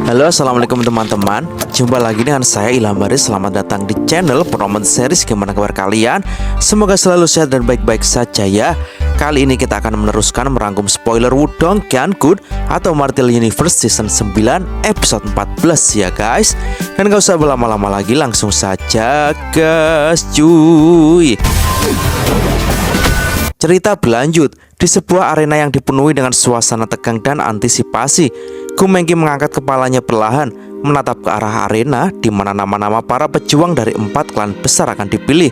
Halo, assalamualaikum teman-teman. Jumpa lagi dengan saya Ilham Baris. Selamat datang di channel Promen Series. Gimana kabar kalian? Semoga selalu sehat dan baik-baik saja ya. Kali ini kita akan meneruskan merangkum spoiler Wudong Gyeonggut atau Martial Universe Season 9 episode 14 ya guys. Dan gak usah berlama-lama lagi, langsung saja gas cuy. Cerita berlanjut di sebuah arena yang dipenuhi dengan suasana tegang dan antisipasi. Gu Mengki mengangkat kepalanya perlahan, menatap ke arah arena di mana nama-nama para pejuang dari 4 klan besar akan dipilih.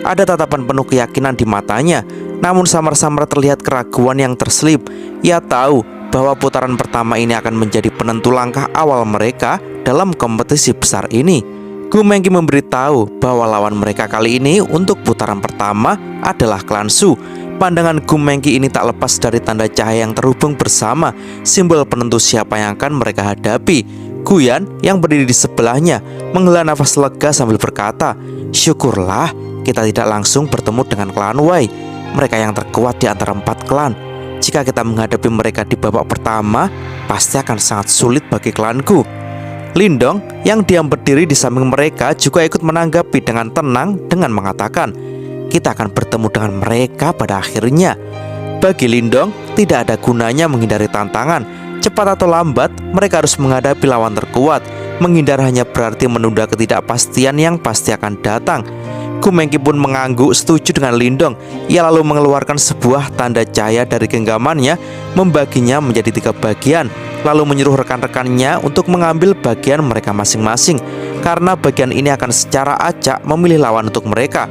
Ada tatapan penuh keyakinan di matanya, namun samar-samar terlihat keraguan yang terselip. Ia tahu bahwa putaran pertama ini akan menjadi penentu langkah awal mereka dalam kompetisi besar ini. Gu Mengki memberitahu bahwa lawan mereka kali ini untuk putaran pertama adalah klan Su. Pandangan Gu Mengki ini tak lepas dari tanda cahaya yang terhubung bersama, simbol penentu siapa yang akan mereka hadapi. Guyan yang berdiri di sebelahnya menghela nafas lega sambil berkata, "Syukurlah kita tidak langsung bertemu dengan klan Wei. Mereka yang terkuat di antara 4 klan. Jika kita menghadapi mereka di babak pertama, pasti akan sangat sulit bagi klanku." Lindong yang diam berdiri di samping mereka juga ikut menanggapi dengan tenang dengan mengatakan, "Kita akan bertemu dengan mereka pada akhirnya." Bagi Lindong, tidak ada gunanya menghindari tantangan. Cepat atau lambat, mereka harus menghadapi lawan terkuat. Menghindar hanya berarti menunda ketidakpastian yang pasti akan datang. Gu Mengki pun mengangguk setuju dengan Lindong. Ia lalu mengeluarkan sebuah tanda cahaya dari genggamannya, membaginya menjadi 3 bagian, lalu menyuruh rekan-rekannya untuk mengambil bagian mereka masing-masing, karena bagian ini akan secara acak memilih lawan untuk mereka.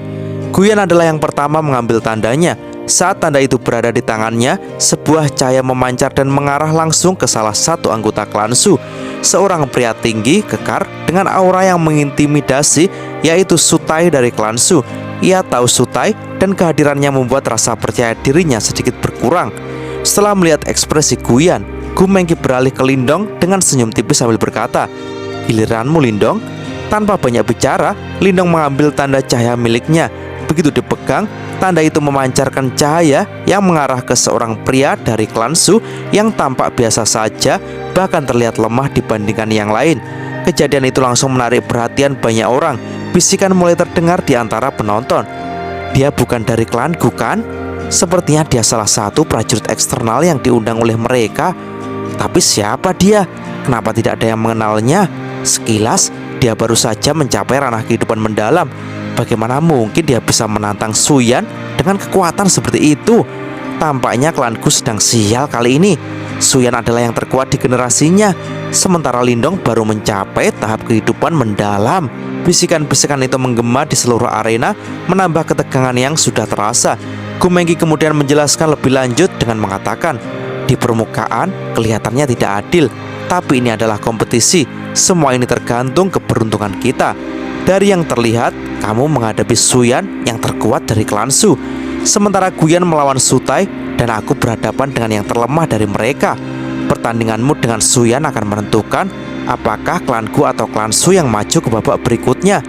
Guyan adalah yang pertama mengambil tandanya. Saat tanda itu berada di tangannya, sebuah cahaya memancar dan mengarah langsung ke salah satu anggota klan Su. Seorang pria tinggi, kekar, dengan aura yang mengintimidasi, yaitu Sutai dari klan Su. Ia tahu Sutai dan kehadirannya membuat rasa percaya dirinya sedikit berkurang. Setelah melihat ekspresi Guyan, Gu Mengki beralih ke Lindong dengan senyum tipis sambil berkata, "Giliranmu Lindong." Tanpa banyak bicara, Lindong mengambil tanda cahaya miliknya. Begitu dipegang, tanda itu memancarkan cahaya yang mengarah ke seorang pria dari klan Su yang tampak biasa saja, bahkan terlihat lemah dibandingkan yang lain. Kejadian itu langsung menarik perhatian banyak orang. Bisikan mulai terdengar di antara penonton, "Dia bukan dari klanku kan? Sepertinya dia salah satu prajurit eksternal yang diundang oleh mereka. Tapi siapa dia? Kenapa tidak ada yang mengenalnya? Sekilas, dia baru saja mencapai ranah kehidupan mendalam. Bagaimana mungkin dia bisa menantang Suyan dengan kekuatan seperti itu? Tampaknya klanku sedang sial kali ini. Suyan adalah yang terkuat di generasinya, sementara Lindong baru mencapai tahap kehidupan mendalam." Bisikan-bisikan itu menggema di seluruh arena, menambah ketegangan yang sudah terasa. Gu Mengki kemudian menjelaskan lebih lanjut dengan mengatakan, "Di permukaan kelihatannya tidak adil, tapi ini adalah kompetisi. Semua ini tergantung keberuntungan kita. Dari yang terlihat, kamu menghadapi Suyan yang terkuat dari klan Su, sementara Guyan melawan Sutai dan aku berhadapan dengan yang terlemah dari mereka. Pertandinganmu dengan Suyan akan menentukan apakah klanku atau klan Su yang maju ke babak berikutnya."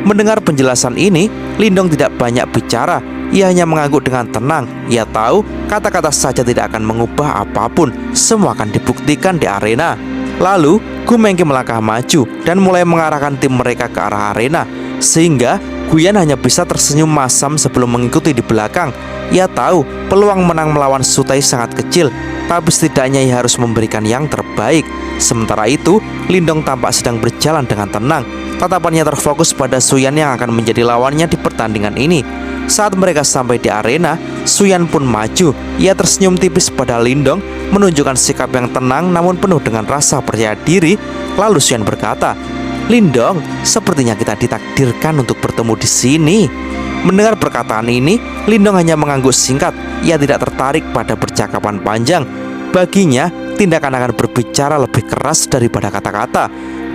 Mendengar penjelasan ini, Lindong tidak banyak bicara. Ia hanya mengangguk dengan tenang. Ia tahu kata-kata saja tidak akan mengubah apapun. Semua akan dibuktikan di arena. Lalu Gu Mengki melangkah maju dan mulai mengarahkan tim mereka ke arah arena, sehingga Guyan hanya bisa tersenyum masam sebelum mengikuti di belakang. Ia tahu peluang menang melawan Sutai sangat kecil, tapi setidaknya ia harus memberikan yang terbaik. Sementara itu, Lindong tampak sedang berjalan dengan tenang. Tatapannya terfokus pada Suyan yang akan menjadi lawannya di pertandingan ini. Saat mereka sampai di arena, Suyan pun maju. Ia tersenyum tipis pada Lindong, menunjukkan sikap yang tenang namun penuh dengan rasa percaya diri. Lalu Suyan berkata, "Lindong, sepertinya kita ditakdirkan untuk bertemu di sini." Mendengar perkataan ini, Lindong hanya mengangguk singkat. Ia tidak tertarik pada percakapan panjang. Baginya, tindakan akan berbicara lebih keras daripada kata-kata.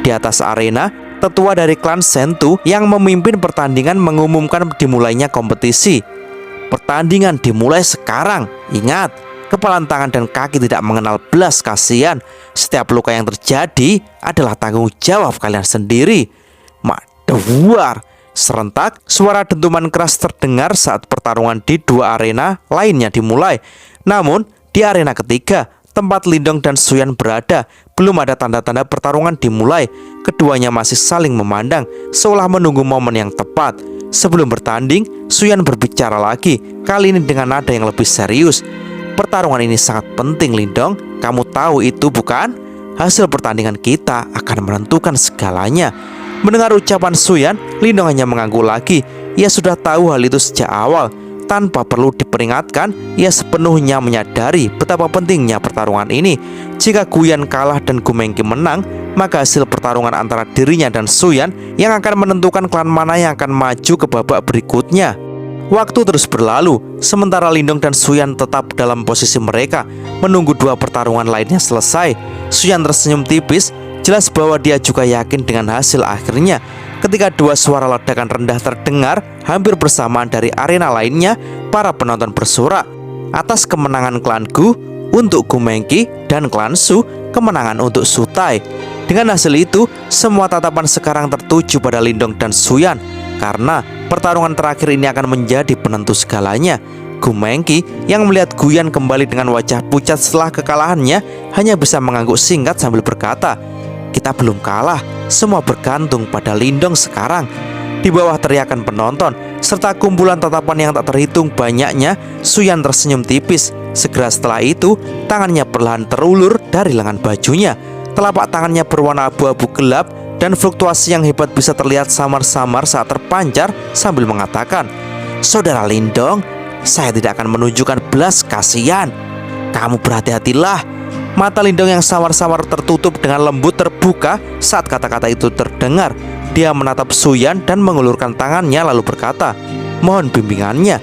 Di atas arena, tetua dari klan Sentu yang memimpin pertandingan mengumumkan dimulainya kompetisi. "Pertandingan dimulai sekarang. Ingat, kepalan tangan dan kaki tidak mengenal belas kasihan. Setiap luka yang terjadi adalah tanggung jawab kalian sendiri." Maduar. Serentak, suara dentuman keras terdengar saat pertarungan di 2 arena lainnya dimulai. Namun, di arena ketiga, tempat Lindong dan Suyan berada, belum ada tanda-tanda pertarungan dimulai. Keduanya masih saling memandang, seolah menunggu momen yang tepat. Sebelum bertanding, Suyan berbicara lagi, kali ini dengan nada yang lebih serius. "Pertarungan ini sangat penting, Lindong. Kamu tahu itu, bukan? Hasil pertandingan kita akan menentukan segalanya." Mendengar ucapan Suyan, Lindong hanya mengangguk lagi. Ia sudah tahu hal itu sejak awal. Tanpa perlu diperingatkan, ia sepenuhnya menyadari betapa pentingnya pertarungan ini. Jika Guyan kalah dan Gu Mengki menang, maka hasil pertarungan antara dirinya dan Suyan yang akan menentukan klan mana yang akan maju ke babak berikutnya. Waktu terus berlalu, sementara Lindong dan Suyan tetap dalam posisi mereka, menunggu dua pertarungan lainnya selesai. Suyan tersenyum tipis, jelas bahwa dia juga yakin dengan hasil akhirnya. Ketika dua suara ledakan rendah terdengar hampir bersamaan dari arena lainnya, para penonton bersorak, "Atas kemenangan klan Gu, untuk Gu Mengki, dan klan Su, kemenangan untuk Su Tai." Dengan hasil itu, semua tatapan sekarang tertuju pada Lindong dan Suyan, karena pertarungan terakhir ini akan menjadi penentu segalanya. Gu Mengki yang melihat Guyan kembali dengan wajah pucat setelah kekalahannya hanya bisa mengangguk singkat sambil berkata, "Kita belum kalah, semua bergantung pada Lindong sekarang." Di bawah teriakan penonton serta kumpulan tatapan yang tak terhitung banyaknya, Suyan tersenyum tipis. Segera setelah itu, tangannya perlahan terulur dari lengan bajunya. Telapak tangannya berwarna abu-abu gelap dan fluktuasi yang hebat bisa terlihat samar-samar saat terpancar sambil mengatakan, "Saudara Lindong, saya tidak akan menunjukkan belas kasihan. Kamu berhati-hatilah." Mata Lindong yang samar-samar tertutup dengan lembut terbuka saat kata-kata itu terdengar. Dia menatap Suyan dan mengulurkan tangannya lalu berkata, "Mohon bimbingannya."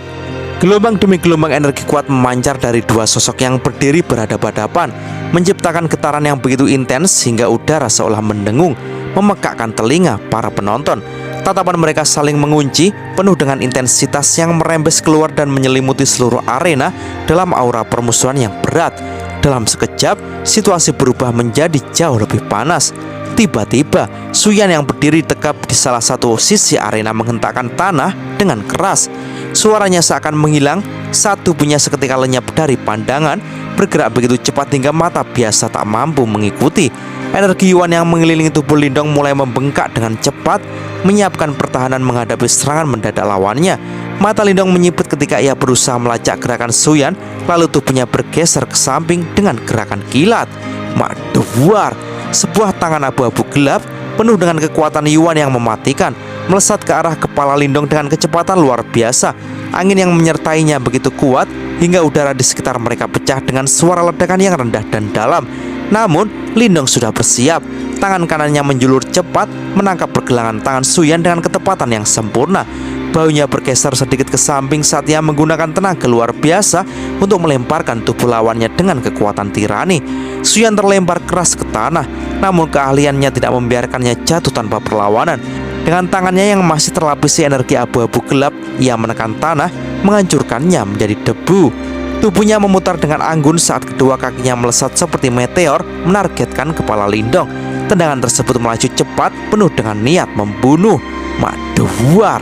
Gelombang demi gelombang energi kuat memancar dari dua sosok yang berdiri berhadapan-hadapan, menciptakan getaran yang begitu intens hingga udara seolah mendengung, memekakkan telinga para penonton. Tatapan mereka saling mengunci, penuh dengan intensitas yang merembes keluar dan menyelimuti seluruh arena dalam aura permusuhan yang berat. Dalam sekejap, situasi berubah menjadi jauh lebih panas. Tiba-tiba, Suyan yang berdiri tegap di salah satu sisi arena menghentakkan tanah dengan keras. Suaranya seakan menghilang saat tubuhnya seketika lenyap dari pandangan, bergerak begitu cepat hingga mata biasa tak mampu mengikuti. Energi Yuan yang mengelilingi tubuh Lindong mulai membengkak dengan cepat, menyiapkan pertahanan menghadapi serangan mendadak lawannya. Mata Lindong menyipit ketika ia berusaha melacak gerakan Suyan, lalu tubuhnya bergeser ke samping dengan gerakan kilat. Maduwar! Sebuah tangan abu-abu gelap penuh dengan kekuatan Yuan yang mematikan melesat ke arah kepala Lindong dengan kecepatan luar biasa. Angin yang menyertainya begitu kuat hingga udara di sekitar mereka pecah dengan suara ledakan yang rendah dan dalam. Namun, Lindong sudah bersiap. Tangan kanannya menjulur cepat menangkap pergelangan tangan Suyan dengan ketepatan yang sempurna. Bahunya bergeser sedikit ke samping saat ia menggunakan tenaga luar biasa untuk melemparkan tubuh lawannya dengan kekuatan tirani. Suyan terlempar keras ke tanah, namun keahliannya tidak membiarkannya jatuh tanpa perlawanan. Dengan tangannya yang masih terlapisi energi abu-abu gelap, ia menekan tanah, menghancurkannya menjadi debu. Tubuhnya memutar dengan anggun saat kedua kakinya melesat seperti meteor menargetkan kepala Lindong. Tendangan tersebut melaju cepat, penuh dengan niat membunuh. Maduwar!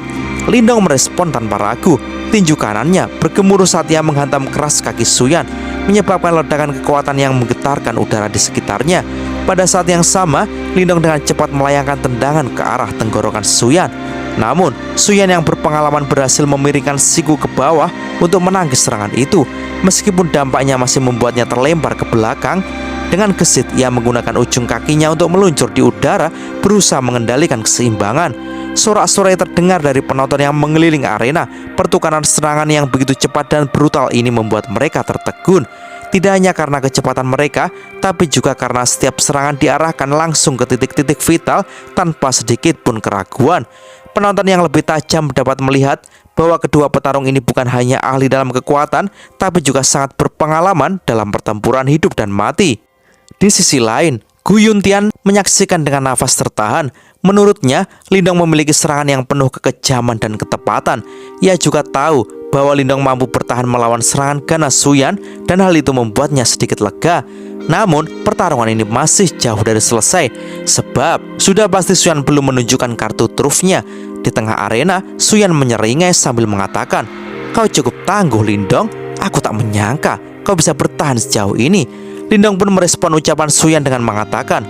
Lindong merespon tanpa ragu. Tinju kanannya bergemuruh saat ia menghantam keras kaki Suyan, menyebabkan ledakan kekuatan yang menggetarkan udara di sekitarnya. Pada saat yang sama, Lindong dengan cepat melayangkan tendangan ke arah tenggorokan Suyan. Namun, Suyan yang berpengalaman berhasil memiringkan siku ke bawah untuk menangkis serangan itu. Meskipun dampaknya masih membuatnya terlempar ke belakang, dengan gesit ia menggunakan ujung kakinya untuk meluncur di udara, berusaha mengendalikan keseimbangan. Sorak-sorai terdengar dari penonton yang mengelilingi arena. Pertukaran serangan yang begitu cepat dan brutal ini membuat mereka tertegun. Tidak hanya karena kecepatan mereka, tapi juga karena setiap serangan diarahkan langsung ke titik-titik vital tanpa sedikit pun keraguan. Penonton yang lebih tajam dapat melihat bahwa kedua petarung ini bukan hanya ahli dalam kekuatan, tapi juga sangat berpengalaman dalam pertempuran hidup dan mati. Di sisi lain, Gu Yuntian menyaksikan dengan nafas tertahan. Menurutnya, Lindong memiliki serangan yang penuh kekejaman dan ketepatan. Ia juga tahu bahwa Lindong mampu bertahan melawan serangan ganas Suyan, dan hal itu membuatnya sedikit lega. Namun, pertarungan ini masih jauh dari selesai, sebab sudah pasti Suyan belum menunjukkan kartu trufnya. Di tengah arena, Suyan menyeringai sambil mengatakan, "Kau cukup tangguh, Lindong. Aku tak menyangka kau bisa bertahan sejauh ini." Lindong pun merespon ucapan Suyan dengan mengatakan,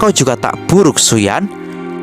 "Kau juga tak buruk, Suyan."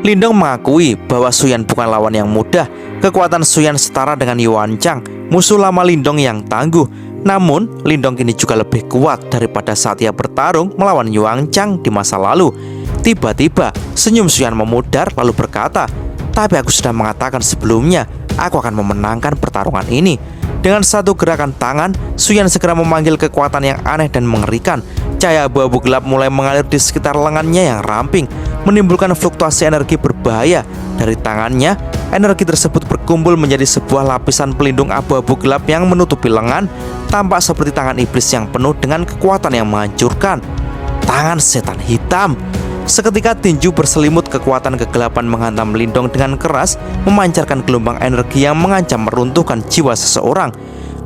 Lindong mengakui bahwa Suyan bukan lawan yang mudah. Kekuatan Suyan setara dengan Yuan Chang, musuh lama Lindong yang tangguh. Namun, Lindong kini juga lebih kuat daripada saat ia bertarung melawan Yuan Chang di masa lalu. Tiba-tiba, senyum Suyan memudar lalu berkata, "Tapi aku sudah mengatakan sebelumnya, aku akan memenangkan pertarungan ini." Dengan satu gerakan tangan, Suyan segera memanggil kekuatan yang aneh dan mengerikan. Cahaya abu-abu gelap mulai mengalir di sekitar lengannya yang ramping, menimbulkan fluktuasi energi berbahaya. Dari tangannya, energi tersebut berkumpul menjadi sebuah lapisan pelindung abu-abu gelap yang menutupi lengan, tampak seperti tangan iblis yang penuh dengan kekuatan yang menghancurkan. Tangan setan hitam. Seketika tinju berselimut kekuatan kegelapan menghantam Lindong dengan keras, memancarkan gelombang energi yang mengancam meruntuhkan jiwa seseorang.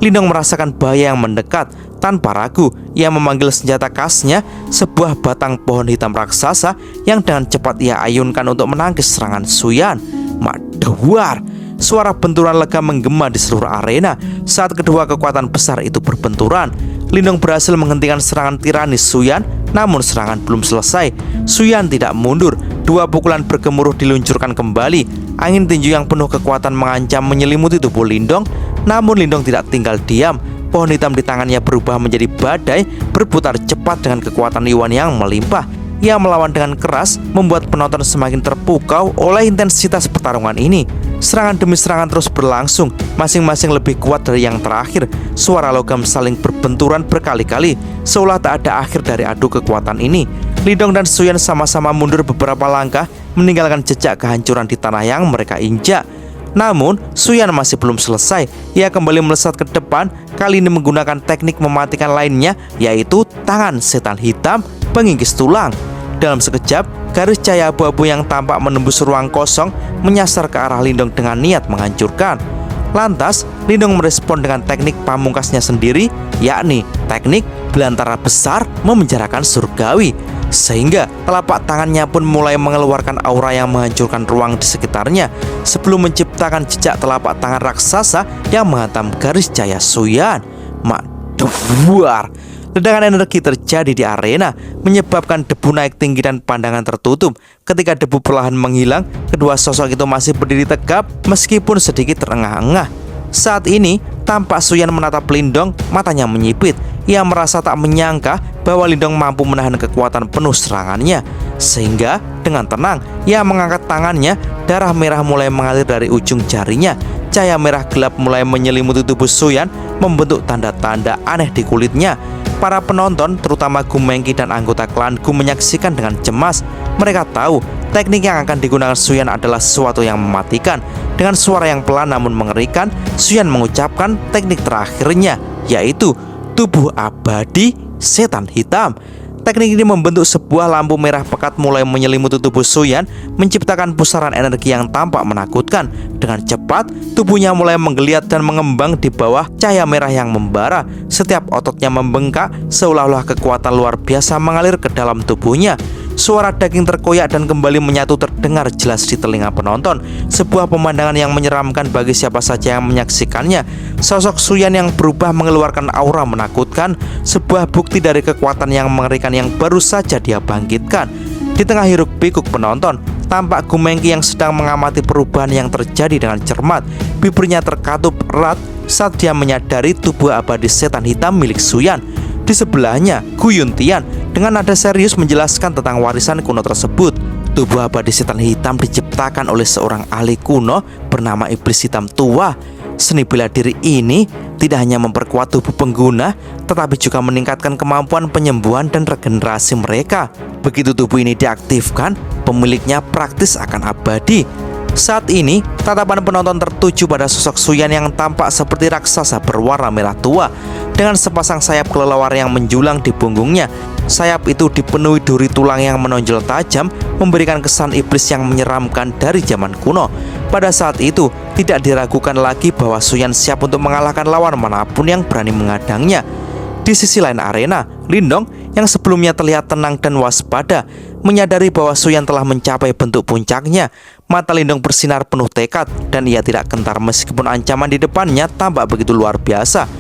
Lindong merasakan bahaya yang mendekat. Tanpa ragu, ia memanggil senjata khasnya, sebuah batang pohon hitam raksasa yang dengan cepat ia ayunkan untuk menangkis serangan Suyan. Maduar! Suara benturan lega menggema di seluruh arena saat kedua kekuatan besar itu berbenturan. Lindong berhasil menghentikan serangan tiranis Suyan, namun serangan belum selesai. Suyan tidak mundur. Dua pukulan bergemuruh diluncurkan kembali. Angin tinju yang penuh kekuatan mengancam menyelimuti tubuh Lindong. Namun Lindong tidak tinggal diam. Pohon hitam di tangannya berubah menjadi badai, berputar cepat dengan kekuatan Yuan yang melimpah. Ia melawan dengan keras, membuat penonton semakin terpukau oleh intensitas pertarungan ini. Serangan demi serangan terus berlangsung, masing-masing lebih kuat dari yang terakhir. Suara logam saling berbenturan berkali-kali, seolah tak ada akhir dari adu kekuatan ini. Lindong dan Suyan sama-sama mundur beberapa langkah, meninggalkan jejak kehancuran di tanah yang mereka injak. Namun, Suyan masih belum selesai. Ia kembali melesat ke depan, kali ini menggunakan teknik mematikan lainnya, yaitu tangan setan hitam pengikis tulang. Dalam sekejap, garis cahaya abu-abu yang tampak menembus ruang kosong menyasar ke arah Lindong dengan niat menghancurkan. Lantas, Lindong merespon dengan teknik pamungkasnya sendiri, yakni teknik belantara besar memenjarakan surgawi. Sehingga telapak tangannya pun mulai mengeluarkan aura yang menghancurkan ruang di sekitarnya, sebelum menciptakan jejak telapak tangan raksasa yang menghantam garis cahaya Suyan. Maduar! Ledakan energi terjadi di arena, menyebabkan debu naik tinggi dan pandangan tertutup. Ketika debu perlahan menghilang, kedua sosok itu masih berdiri tegap meskipun sedikit terengah-engah. Saat ini, tampak Suyan menatap Lindong, matanya menyipit. Ia merasa tak menyangka bahwa Lindong mampu menahan kekuatan penuh serangannya. Sehingga, dengan tenang, ia mengangkat tangannya, darah merah mulai mengalir dari ujung jarinya. Cahaya merah gelap mulai menyelimuti tubuh Suyan, membentuk tanda-tanda aneh di kulitnya. Para penonton, terutama Gu Mengqi dan anggota klan Gu menyaksikan dengan cemas. Mereka tahu teknik yang akan digunakan Suyan adalah sesuatu yang mematikan. Dengan suara yang pelan namun mengerikan, Suyan mengucapkan teknik terakhirnya, yaitu tubuh abadi setan hitam. Teknik ini membentuk sebuah lampu merah pekat mulai menyelimuti tubuh Suyan, menciptakan pusaran energi yang tampak menakutkan. Dengan cepat, tubuhnya mulai menggeliat dan mengembang di bawah cahaya merah yang membara. Setiap ototnya membengkak, seolah-olah kekuatan luar biasa mengalir ke dalam tubuhnya. Suara daging terkoyak dan kembali menyatu terdengar jelas di telinga penonton. Sebuah pemandangan yang menyeramkan bagi siapa saja yang menyaksikannya. Sosok Suyan yang berubah mengeluarkan aura menakutkan, sebuah bukti dari kekuatan yang mengerikan yang baru saja dia bangkitkan. Di tengah hiruk pikuk penonton, tampak Gu Mengqi yang sedang mengamati perubahan yang terjadi dengan cermat. Bibirnya terkatup erat saat dia menyadari tubuh abadi setan hitam milik Suyan. Di sebelahnya, Gu Yuntian dengan nada serius menjelaskan tentang warisan kuno tersebut. Tubuh abadi setan hitam diciptakan oleh seorang ahli kuno bernama Iblis Hitam Tua. Seni bela diri ini tidak hanya memperkuat tubuh pengguna, tetapi juga meningkatkan kemampuan penyembuhan dan regenerasi mereka. Begitu tubuh ini diaktifkan, pemiliknya praktis akan abadi. Saat ini, tatapan penonton tertuju pada sosok Suyan yang tampak seperti raksasa berwarna merah tua, dengan sepasang sayap kelelawar yang menjulang di punggungnya. Sayap itu dipenuhi duri tulang yang menonjol tajam, memberikan kesan iblis yang menyeramkan dari zaman kuno. Pada saat itu, tidak diragukan lagi bahwa Suyan siap untuk mengalahkan lawan manapun yang berani menghadangnya. Di sisi lain arena, Lindong yang sebelumnya terlihat tenang dan waspada, menyadari bahwa Suyan telah mencapai bentuk puncaknya. Mata Lindong bersinar penuh tekad dan ia tidak gentar meskipun ancaman di depannya tampak begitu luar biasa.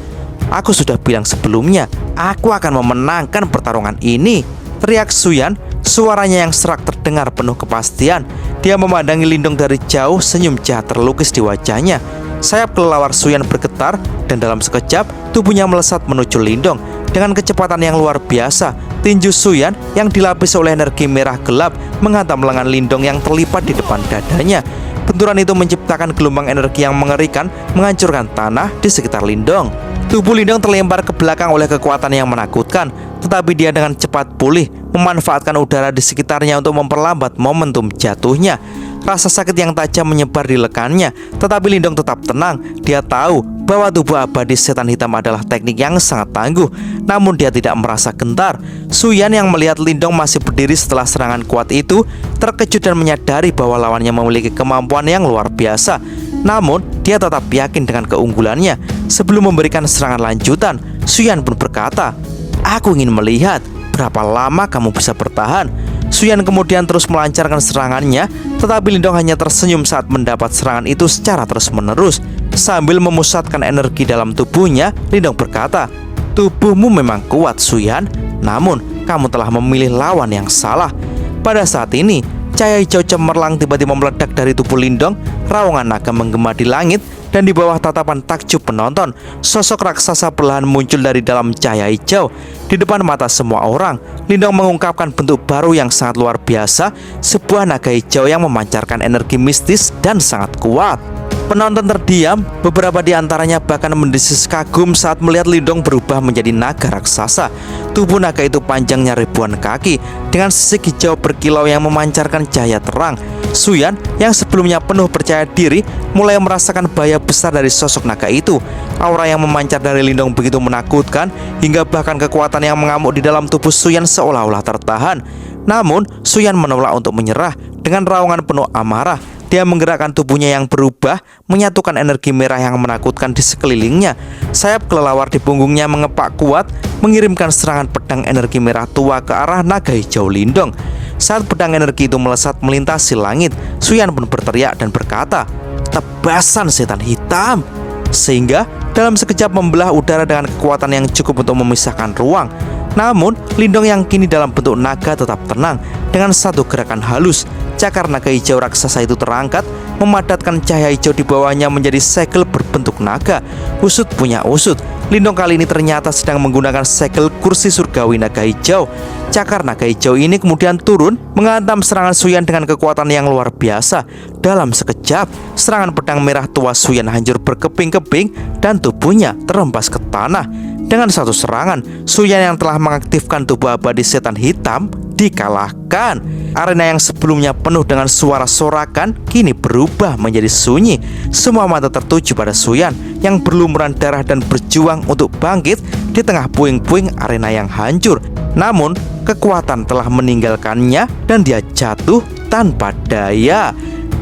Aku sudah bilang sebelumnya, aku akan memenangkan pertarungan ini, teriak Suyan. Suaranya yang serak terdengar penuh kepastian. Dia memandangi Lindong dari jauh, senyum jahat terlukis di wajahnya. Sayap kelelawar Suyan bergetar dan dalam sekejap tubuhnya melesat menuju Lindong. Dengan kecepatan yang luar biasa, tinju Suyan yang dilapis oleh energi merah gelap menghantam lengan Lindong yang terlipat di depan dadanya. Benturan itu menciptakan gelombang energi yang mengerikan, menghancurkan tanah di sekitar Lindong. Tubuh Lindong terlempar ke belakang oleh kekuatan yang menakutkan, tetapi dia dengan cepat pulih, memanfaatkan udara di sekitarnya untuk memperlambat momentum jatuhnya. Rasa sakit yang tajam menyebar di lengannya, tetapi Lindong tetap tenang. Dia tahu bahwa tubuh abadi setan hitam adalah teknik yang sangat tangguh, namun dia tidak merasa gentar. Suyan yang melihat Lindong masih berdiri setelah serangan kuat itu, terkejut dan menyadari bahwa lawannya memiliki kemampuan yang luar biasa. Namun, dia tetap yakin dengan keunggulannya. Sebelum memberikan serangan lanjutan, Suyan pun berkata, "Aku ingin melihat berapa lama kamu bisa bertahan." Suyan kemudian terus melancarkan serangannya, tetapi Lindong hanya tersenyum saat mendapat serangan itu secara terus-menerus. Sambil memusatkan energi dalam tubuhnya, Lindong berkata, "Tubuhmu memang kuat, Suyan, namun kamu telah memilih lawan yang salah." Pada saat ini, cahaya hijau cemerlang tiba-tiba meledak dari tubuh Lindong. Raungan naga menggema di langit, dan di bawah tatapan takjub penonton, sosok raksasa perlahan muncul dari dalam cahaya hijau. Di depan mata semua orang, Lindong mengungkapkan bentuk baru yang sangat luar biasa, sebuah naga hijau yang memancarkan energi mistis dan sangat kuat. Penonton terdiam, beberapa di antaranya bahkan mendesis kagum saat melihat Lindong berubah menjadi naga raksasa. Tubuh naga itu panjangnya ribuan kaki, dengan sisik hijau berkilau yang memancarkan cahaya terang. Suyan yang sebelumnya penuh percaya diri mulai merasakan bahaya besar dari sosok naga itu. Aura yang memancar dari Lindong begitu menakutkan, hingga bahkan kekuatan yang mengamuk di dalam tubuh Suyan seolah-olah tertahan. Namun, Suyan menolak untuk menyerah. Dengan raungan penuh amarah, dia menggerakkan tubuhnya yang berubah, menyatukan energi merah yang menakutkan di sekelilingnya. Sayap kelelawar di punggungnya mengepak kuat, mengirimkan serangan pedang energi merah tua ke arah naga hijau Lindong. Saat pedang energi itu melesat melintasi langit, Suyan pun berteriak dan berkata, "Tebasan setan hitam!" Sehingga dalam sekejap membelah udara dengan kekuatan yang cukup untuk memisahkan ruang. Namun, Lindong yang kini dalam bentuk naga tetap tenang. Dengan satu gerakan halus, cakar naga hijau raksasa itu terangkat, memadatkan cahaya hijau di bawahnya menjadi segel berbentuk naga. Usut punya usut, Lindong kali ini ternyata sedang menggunakan segel kursi surgawi naga hijau. Cakar naga hijau ini kemudian turun, menghantam serangan Suyan dengan kekuatan yang luar biasa. Dalam sekejap, serangan pedang merah tua Suyan hancur berkeping-keping dan tubuhnya terhempas ke tanah. Dengan satu serangan, Suyan yang telah mengaktifkan tubuh abadi setan hitam dikalahkan. Arena yang sebelumnya penuh dengan suara sorakan kini berubah menjadi sunyi. Semua mata tertuju pada Suyan yang berlumuran darah dan berjuang untuk bangkit di tengah puing-puing arena yang hancur. Namun, kekuatan telah meninggalkannya dan dia jatuh tanpa daya.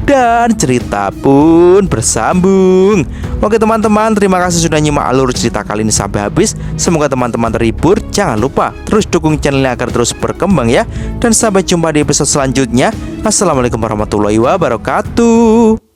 Dan cerita pun bersambung. Oke teman-teman, terima kasih sudah nyimak alur cerita kali ini sampai habis. Semoga teman-teman terhibur. Jangan lupa terus dukung channelnya agar terus berkembang ya. Dan sampai jumpa di episode selanjutnya. Assalamualaikum warahmatullahi wabarakatuh.